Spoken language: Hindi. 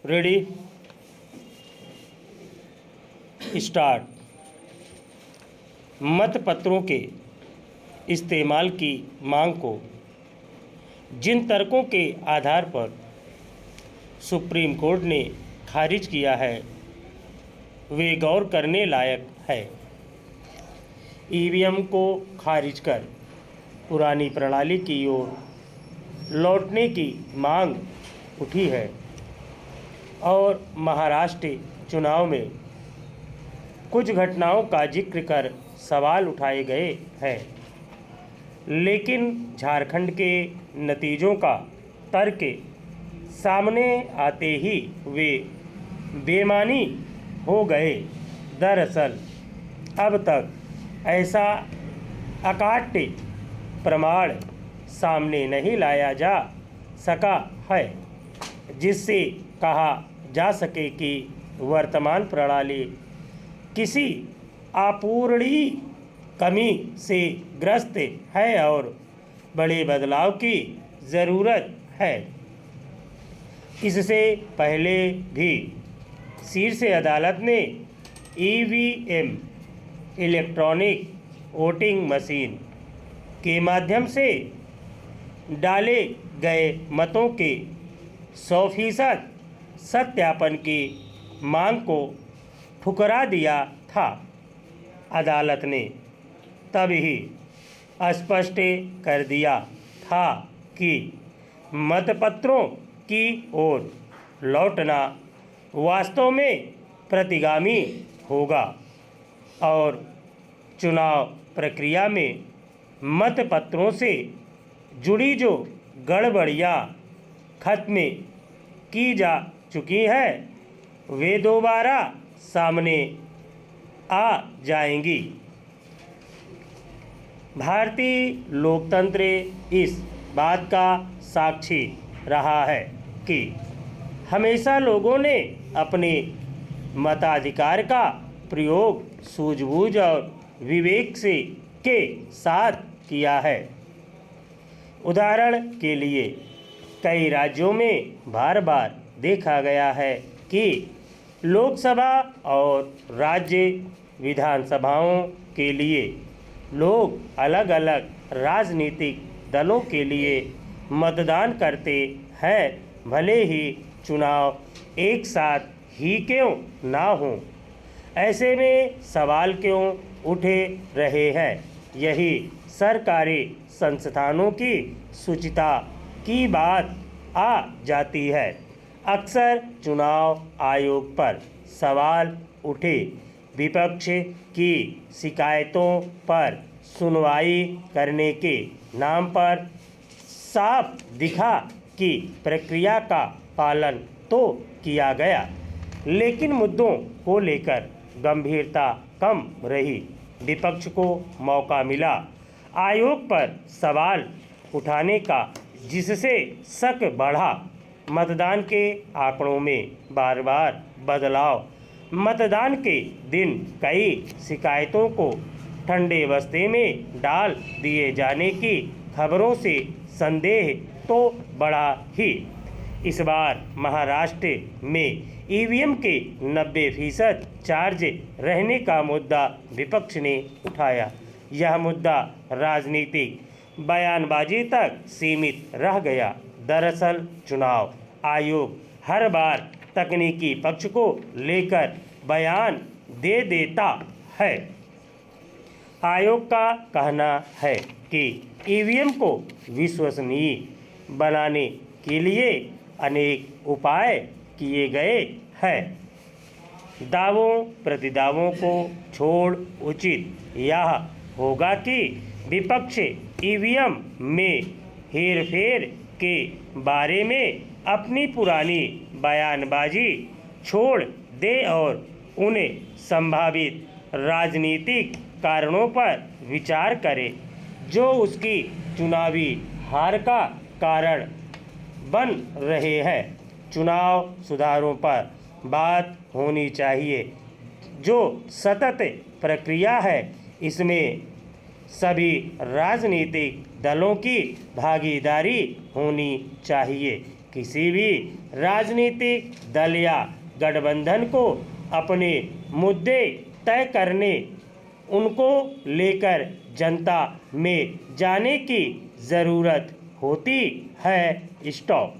Ready start. मतपत्रों के इस्तेमाल की मांग को जिन तर्कों के आधार पर सुप्रीम कोर्ट ने खारिज किया है वे गौर करने लायक है। ईवीएम को खारिज कर पुरानी प्रणाली की ओर लौटने की मांग उठी है और महाराष्ट्र चुनाव में कुछ घटनाओं का जिक्र कर सवाल उठाए गए हैं, लेकिन झारखंड के नतीजों का तर्क सामने आते ही वे बेमानी हो गए। दरअसल अब तक ऐसा अकाट्य प्रमाण सामने नहीं लाया जा सका है जिससे कहा जा सके कि वर्तमान प्रणाली किसी अपूरणीय कमी से ग्रस्त है और बड़े बदलाव की ज़रूरत है। इससे पहले भी शीर्ष अदालत ने ईवीएम इलेक्ट्रॉनिक वोटिंग मशीन के माध्यम से डाले गए मतों के 100% सत्यापन की मांग को ठुकरा दिया था। अदालत ने तब ही स्पष्ट कर दिया था कि मतपत्रों की ओर लौटना वास्तव में प्रतिगामी होगा और चुनाव प्रक्रिया में मतपत्रों से जुड़ी जो गड़बड़ियाँ खत्म की जा चुकी है वे दोबारा सामने आ जाएंगी। भारतीय लोकतंत्र इस बात का साक्षी रहा है कि हमेशा लोगों ने अपने मताधिकार का प्रयोग सूझबूझ और विवेक से के साथ किया है। उदाहरण के लिए कई राज्यों में बार बार देखा गया है कि लोकसभा और राज्य विधानसभाओं के लिए लोग अलग अलग राजनीतिक दलों के लिए मतदान करते हैं, भले ही चुनाव एक साथ ही क्यों ना हो। ऐसे में सवाल क्यों उठे रहे हैं? यही सरकारी संस्थानों की शुचिता की बात आ जाती है। अक्सर चुनाव आयोग पर सवाल उठे, विपक्ष की शिकायतों पर सुनवाई करने के नाम पर साफ दिखा कि प्रक्रिया का पालन तो किया गया, लेकिन मुद्दों को लेकर गंभीरता कम रही। विपक्ष को मौका मिला आयोग पर सवाल उठाने का, जिससे शक बढ़ा। मतदान के आंकड़ों में बार बार बदलाव, मतदान के दिन कई शिकायतों को ठंडे बस्ते में डाल दिए जाने की खबरों से संदेह तो बढ़ा ही। इस बार महाराष्ट्र में ईवीएम के 90% चार्ज रहने का मुद्दा विपक्ष ने उठाया। यह मुद्दा राजनीतिक बयानबाजी तक सीमित रह गया। दरअसल चुनाव आयोग हर बार तकनीकी पक्ष को लेकर बयान दे देता है। आयोग का कहना है कि ईवीएम को विश्वसनीय बनाने के लिए अनेक उपाय किए गए हैं। दावों प्रतिदावों को छोड़ उचित यह होगा कि विपक्ष ईवीएम में हेरफेर के बारे में अपनी पुरानी बयानबाजी छोड़ दे और उन्हें संभावित राजनीतिक कारणों पर विचार करे जो उसकी चुनावी हार का कारण बन रहे हैं। चुनाव सुधारों पर बात होनी चाहिए जो सतत प्रक्रिया है। इसमें सभी राजनीतिक दलों की भागीदारी होनी चाहिए। किसी भी राजनीतिक दल या गठबंधन को अपने मुद्दे तय करने, उनको लेकर जनता में जाने की ज़रूरत होती है। स्टॉप।